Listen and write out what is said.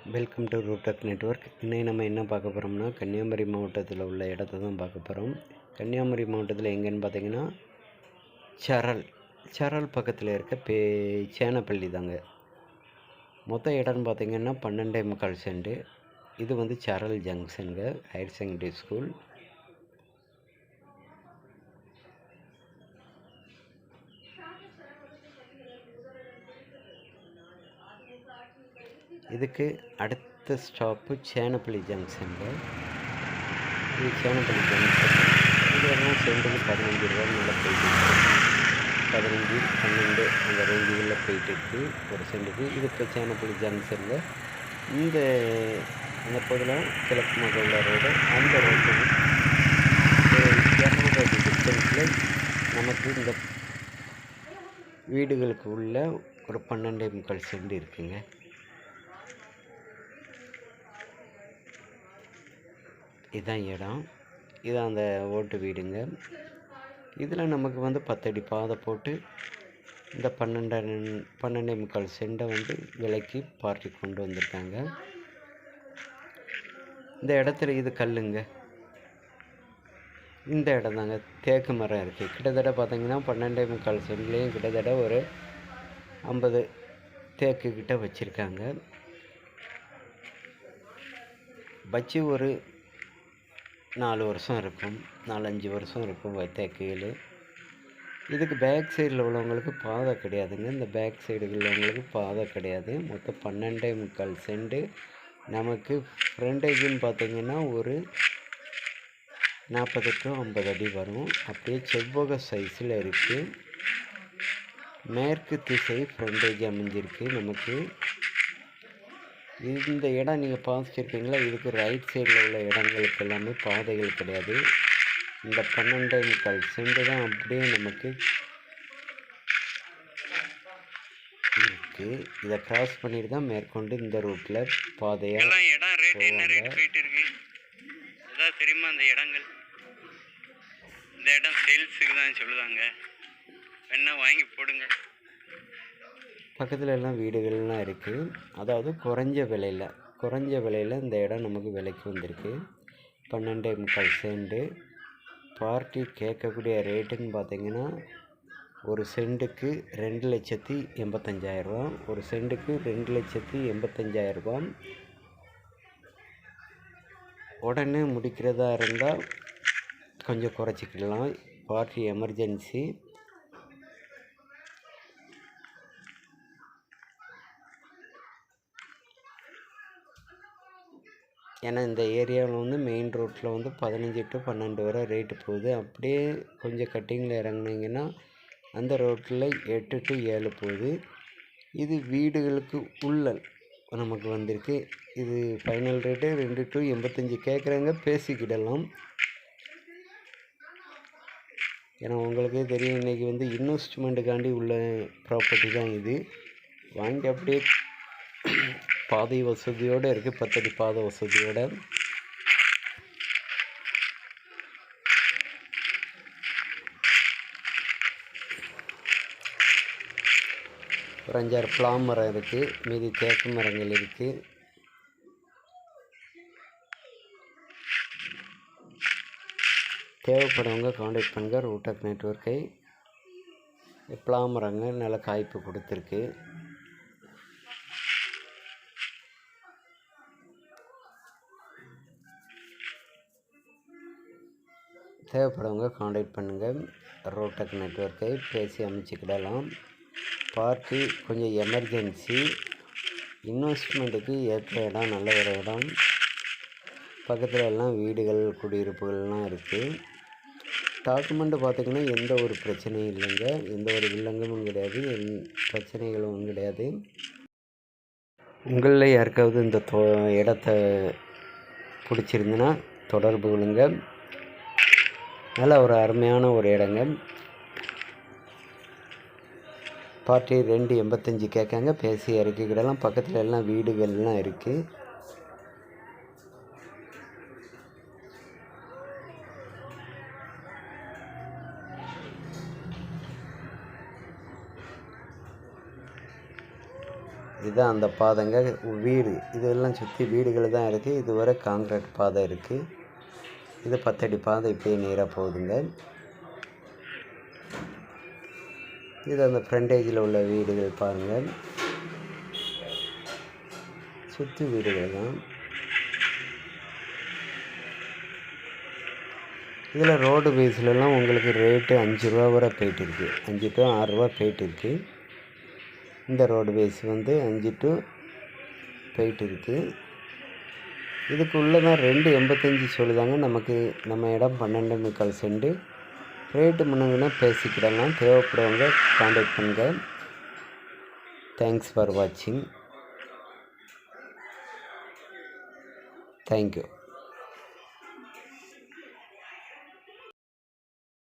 Welcome to ரூடெக் network. இன்னைக்கு நம்ம என்ன பார்க்க போகிறோம்னா, கன்னியாகுமரி மாவட்டத்தில் உள்ள இடத்த தான் பார்க்க போகிறோம். கன்னியாகுமரி மாவட்டத்தில் எங்கேன்னு பார்த்தீங்கன்னா, சரல் பக்கத்தில் இருக்க சேனப்பள்ளி தாங்க. மொத்த இடம்னு பார்த்தீங்கன்னா 12.25 சென்ட். இது வந்து சரல் ஜங்ஷனுங்க, ஹையர் செகண்டரி ஸ்கூல். இதுக்கு அடுத்த ஸ்டாப்பு சேனப்பள்ளி ஜங்ஷனுங்க. இது சேனப்பள்ளி ஜங்ஷன். இதெல்லாம் சென்ட்டுக்கு 15 ரூபா மேலே போயிட்டு இருக்கு. 15, 12 அந்த ரேஞ்சுகளில் போயிட்டு இருக்குது ஒரு சென்ட்டுக்கு. இது இப்போ சேனப்பள்ளி ஜங்ஷனில் அந்த பகுதியில் கிழக்கு மக்கள் ரோடு, அந்த ரோட்டு 200 அடி டிஸ்டன்ஸில் நமக்கு இந்த வீடுகளுக்கு உள்ள ஒரு 12.25 சென்ட் இருக்குங்க. இதுதான் இடம். இதுதான் அந்த ஓட்டு வீடுங்க. இதில் நமக்கு வந்து 10 அடி பாதை போட்டு இந்த 12.25 சென்ட்டை வந்து விலைக்கு பார்ட்டி கொண்டு வந்திருக்காங்க. இந்த இடத்துல இது கல்லுங்க. இந்த இடம் தாங்க தேக்கு மரம் இருக்குது. கிட்டத்தட்ட பார்த்தீங்கன்னா 12.25 சென்ட்லேயும் கிட்டத்தட்ட ஒரு 50 தேக்கு கிட்ட வச்சுருக்காங்க. வச்சு ஒரு 4 வருஷம் இருக்கும், 4-5 வருஷம் இருக்கும் தேக்குகள். இதுக்கு பேக் சைடில் உள்ளவங்களுக்கு பாதை கிடையாதுங்க. இந்த பேக் சைடுகளில் உள்ளவங்களுக்கு பாதை கிடையாது. மொத்தம் 12.25 சென்ட். நமக்கு ஃப்ரண்டேஜுன்னு பார்த்தீங்கன்னா ஒரு 40 to 50 அடி வரும். அப்படியே செவ்வக சைஸில் இருக்குது. மேற்கு திசை ஃப்ரண்டேஜ் அமைஞ்சிருக்கு நமக்கு. இந்த இடம் நீங்கள் பார்த்துருக்கீங்களா? இதுக்கு ரைட் சைடில் உள்ள இடங்களுக்கு எல்லாமே பாதைகள் கிடையாது. இந்த 12.25 சென்ட் தான் அப்படியே நமக்கு இருக்குது. இதை கிராஸ் பண்ணிட்டு தான் மேற்கொண்டு இந்த ரூட்டில் பாதையாக தெரியுமா? அந்த இடங்கள், இந்த இடம் சேல்ஸுக்கு தான் சொல்லுவாங்க, வேணா வாங்கி போடுங்க. பக்கத்தில் எல்லாம் வீடுகள்லாம் இருக்குது. அதாவது குறைஞ்ச விலையில் இந்த இடம் நமக்கு விலைக்கு வந்திருக்கு. 12.25 சென்ட். பார்ட்டி கேட்கக்கூடிய ரேட்டுன்னு பார்த்தீங்கன்னா ஒரு சென்ட்டுக்கு 2,85,000 ரூபா. ஒரு சென்ட்டுக்கு 2,85,000 ரூபா. உடனே முடிக்கிறதா இருந்தால் கொஞ்சம் குறைச்சிக்கலாம். Party emergency. ஏன்னா இந்த ஏரியாவில் வந்து மெயின் ரோட்டில் வந்து 15 to 12 வரை ரேட்டு போகுது. அப்படியே கொஞ்சம் கட்டிங்கில் இறங்குனீங்கன்னா அந்த ரோட்டில் 8 to 7 போகுது. இது வீடுகளுக்கு உள்ள நமக்கு வந்திருக்கு. இது ஃபைனல் ரேட்டு 2 to 85 கேட்குறாங்க, பேசிக்கிடலாம். ஏன்னா உங்களுக்கே தெரியும், இன்றைக்கி வந்து இன்வெஸ்ட்மெண்ட்டுக்காண்டி உள்ள ப்ராப்பர்ட்டி தான் இது. வாங்கி அப்படியே பாதை வசதியோடு இருக்குது, 10 அடி பாதை வசதியோடு. ஒரு 5-6 பிளாம் மரம் இருக்குது, மீதி தேக்கு மரங்கள் இருக்குது. தேவைப்படுறவங்க காண்டாக்ட் பண்ணுங்கள் ரூடெக் நெட்வொர்க்கை. பிளாம் மரங்கள் நல்ல காய்ப்பு கொடுத்துருக்கு. தேவைப்படுறவங்க காண்டாக்ட் பண்ணுங்கள் ரூடெக் நெட்வொர்க்கை, பேசி அமைச்சிக்கிடலாம். பார்ட்டி கொஞ்சம் எமர்ஜென்சி, இன்வெஸ்ட்மெண்ட்டுக்கு ஏற்ற இடம், நல்ல ஒரு இடம். பக்கத்தில் எல்லாம் வீடுகள், குடியிருப்புகள்லாம் இருக்குது. டாக்குமெண்ட்டு பார்த்திங்கன்னா எந்த ஒரு பிரச்சனையும் இல்லைங்க. எந்த ஒரு வில்லங்கமும் கிடையாது, பிரச்சனைகளும் கிடையாது. உங்களில் யாருக்காவது இந்த இடத்த பிடிச்சிருந்துன்னா தொடர்பு கொள்ளுங்க. நல்ல ஒரு அருமையான ஒரு இடங்க. பார்ட்டி 2.85 கேட்காங்க, பேசி இறக்கிக்கிடலாம். பக்கத்தில் எல்லாம் வீடுகள்லாம் இருக்குது. இதுதான் அந்த பாதைங்க. வீடு இதெல்லாம் சுற்றி வீடுகள் தான் இருக்குது. இதுவரை காங்கிரீட் பாதை இருக்குது. இது 10 அடி பாதை இப்போயே நேராக போகுதுங்க. இது அந்த ஃப்ரண்டேஜில் உள்ள வீடுகள் பாருங்கள், சுற்றி வீடுகள் தான். இதில் ரோடு பேஸ்லலாம் உங்களுக்கு ரேட்டு 5 ரூபா வரை போயிட்டு இருக்குது. 5 to 6 ரூபா போயிட்டு இருக்குது. இந்த ரோடு பேஸ் வந்து 5 to போயிட்டு இருக்குது. இதுக்குள்ளே தான் 2.85 சொல்லுதாங்க. நம்ம இடம் 12.25 சென்ட். ரேட்டு முன்னங்கன்னா பேசிக்கிடலாம். தேவைப்படுறவங்க கான்டாக்ட் பண்ணுங்க. தேங்க்ஸ் ஃபார் வாட்சிங். தேங்க்யூ.